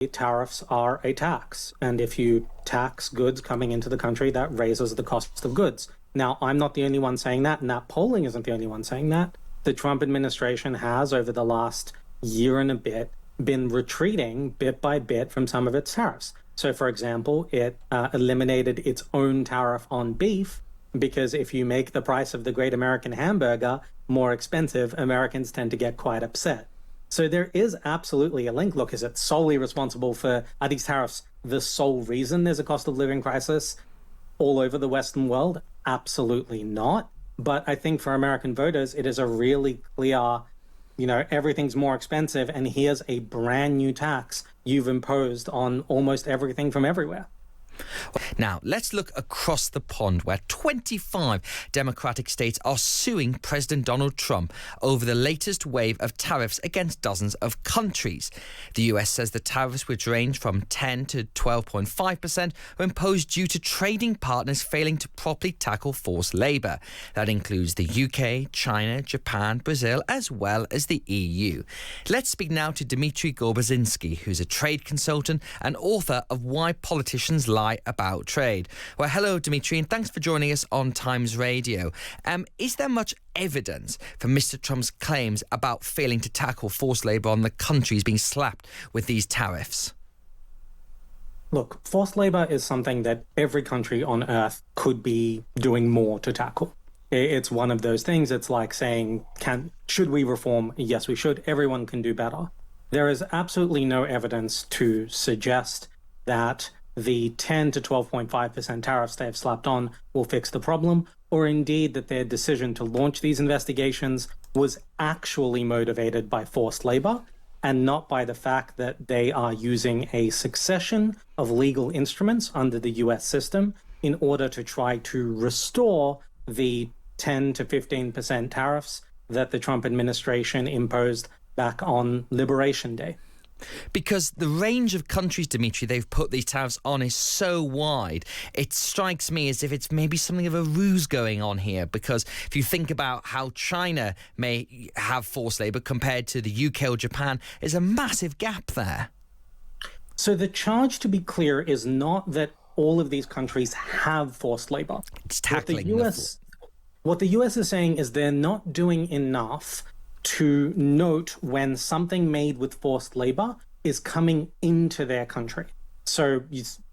tariffs are a tax. And if you tax goods coming into the country, that raises the cost of goods. Now, I'm not the only one saying that, and that polling isn't the only one saying that. The Trump administration has, over the last year and a bit, been retreating bit by bit from some of its tariffs. So, for example, it eliminated its own tariff on beef, because if you make the price of the great American hamburger more expensive, Americans tend to get quite upset. So there is absolutely a link. Look, is it solely responsible are these tariffs the sole reason there's a cost of living crisis all over the Western world? Absolutely not. But I think for American voters, it is a really clear, everything's more expensive, and here's a brand new tax you've imposed on almost everything from everywhere. Now, let's look across the pond, where 25 Democratic states are suing President Donald Trump over the latest wave of tariffs against dozens of countries. The US says the tariffs, which range from 10 to 12.5%, are imposed due to trading partners failing to properly tackle forced labour. That includes the UK, China, Japan, Brazil, as well as the EU. Let's speak now to Dimitri Grozoubinski, who's a trade consultant and author of Why Politicians Lie About Trade. Well, hello, Dimitri, and thanks for joining us on Times Radio. Is there much evidence for Mr. Trump's claims about failing to tackle forced labour on the countries being slapped with these tariffs? Look, forced labour is something that every country on earth could be doing more to tackle. It's one of those things. It's like saying, should we reform? Yes, we should. Everyone can do better. There is absolutely no evidence to suggest that the 10 to 12.5% tariffs they have slapped on will fix the problem, or indeed that their decision to launch these investigations was actually motivated by forced labor and not by the fact that they are using a succession of legal instruments under the US system in order to try to restore the 10 to 15% tariffs that the Trump administration imposed back on Liberation Day. Because the range of countries, Dimitri, they've put these tariffs on is so wide, it strikes me as if it's maybe something of a ruse going on here. Because if you think about how China may have forced labour compared to the UK or Japan, there's a massive gap there. So the charge, to be clear, is not that all of these countries have forced labour. It's tackling What the US is saying is they're not doing enough to note when something made with forced labor is coming into their country. So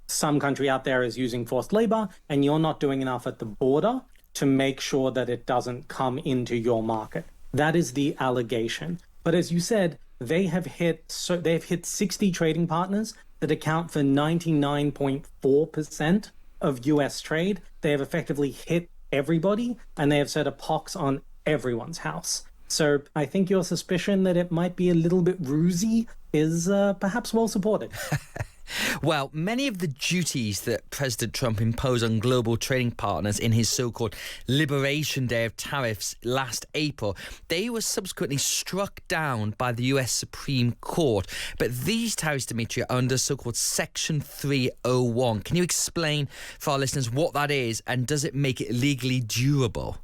some country out there is using forced labor, and you're not doing enough at the border to make sure that it doesn't come into your market. That is the allegation. But as you said, they've hit 60 trading partners that account for 99.4% of US trade. They have effectively hit everybody, and they have set a pox on everyone's house. So I think your suspicion that it might be a little bit rusy is perhaps well supported. Well, many of the duties that President Trump imposed on global trading partners in his so-called Liberation Day of tariffs last April, they were subsequently struck down by the US Supreme Court. But these tariffs, Dimitri, are under so-called Section 301. Can you explain for our listeners what that is, and does it make it legally durable?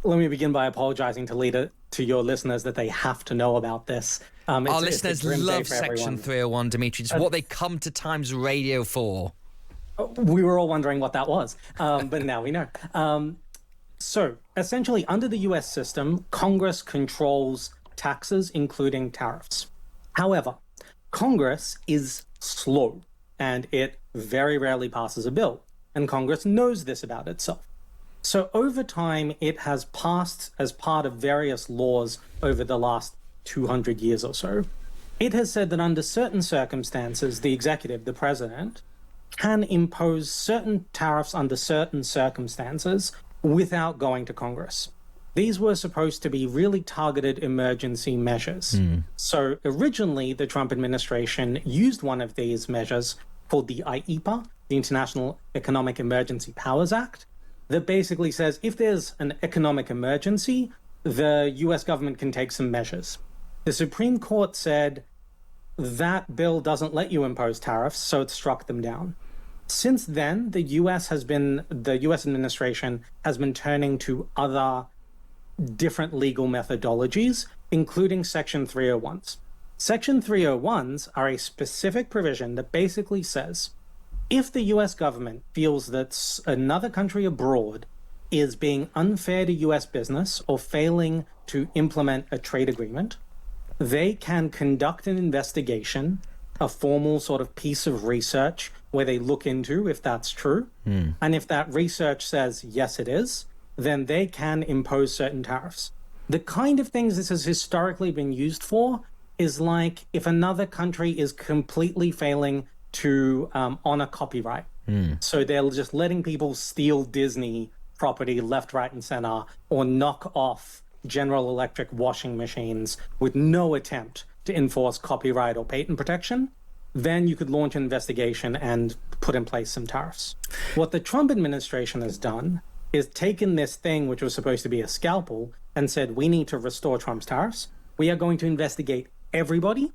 Let me begin by apologizing to your listeners that they have to know about this. Our listeners love Section 301, Dimitri. It's what they come to Times Radio for. We were all wondering what that was, but now we know. So essentially, under the US system, Congress controls taxes, including tariffs. However, Congress is slow, and it very rarely passes a bill, and Congress knows this about itself. So over time, it has passed as part of various laws over the last 200 years or so. It has said that under certain circumstances, the executive, the president, can impose certain tariffs under certain circumstances without going to Congress. These were supposed to be really targeted emergency measures. So originally, the Trump administration used one of these measures called the IEPA, the International Economic Emergency Powers Act, that basically says if there's an economic emergency, the US government can take some measures. The Supreme Court said that bill doesn't let you impose tariffs, so it struck them down. Since then, the US administration has been turning to other different legal methodologies, including Section 301s. Section 301s are a specific provision that basically says if the US government feels that another country abroad is being unfair to US business or failing to implement a trade agreement, they can conduct an investigation, a formal sort of piece of research where they look into if that's true. And if that research says, yes, it is, then they can impose certain tariffs. The kind of things this has historically been used for is like if another country is completely failing to honor copyright. So they're just letting people steal Disney property left, right, and center, or knock off General Electric washing machines with no attempt to enforce copyright or patent protection, then you could launch an investigation and put in place some tariffs. What the Trump administration has done is taken this thing, which was supposed to be a scalpel, and said, we need to restore Trump's tariffs. We are going to investigate everybody.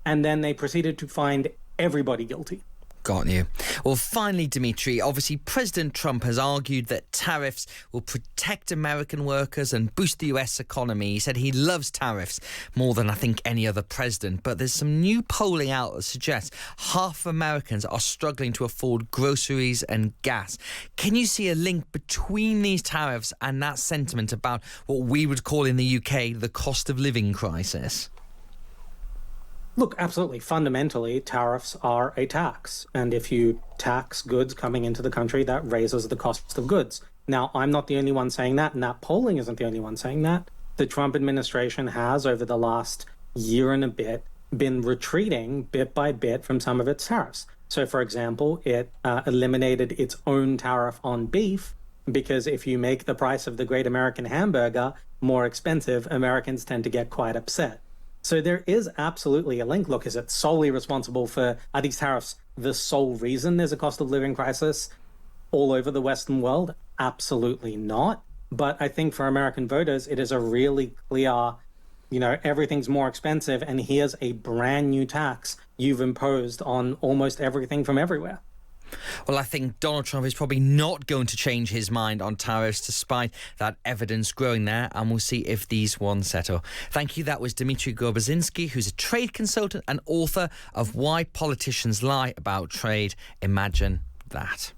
And then they proceeded to find everybody guilty. Got you. Well, finally, Dimitri, obviously President Trump has argued that tariffs will protect American workers and boost the US economy. He said he loves tariffs more than I think any other president. But there's some new polling out that suggests half of Americans are struggling to afford groceries and gas. Can you see a link between these tariffs and that sentiment about what we would call in the UK the cost of living crisis? Look, absolutely. Fundamentally, tariffs are a tax. And if you tax goods coming into the country, that raises the cost of goods. Now, I'm not the only one saying that, and that polling isn't the only one saying that. The Trump administration has, over the last year and a bit, been retreating bit by bit from some of its tariffs. So, for example, it eliminated its own tariff on beef, because if you make the price of the great American hamburger more expensive, Americans tend to get quite upset. So there is absolutely a link. Look, is it solely responsible are these tariffs the sole reason there's a cost of living crisis all over the Western world? Absolutely not. But I think for American voters, it is a really clear, everything's more expensive, and here's a brand new tax you've imposed on almost everything from everywhere. Well, I think Donald Trump is probably not going to change his mind on tariffs despite that evidence growing there, and we'll see if these ones settle. Thank you. That was Dimitri Grozoubinski, who's a trade consultant and author of Why Politicians Lie About Trade. Imagine that.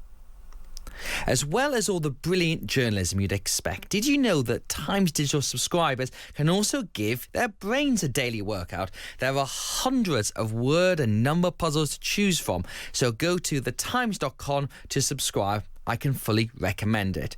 As well as all the brilliant journalism you'd expect, did you know that Times Digital subscribers can also give their brains a daily workout? There are hundreds of word and number puzzles to choose from, so go to thetimes.com to subscribe. I can fully recommend it.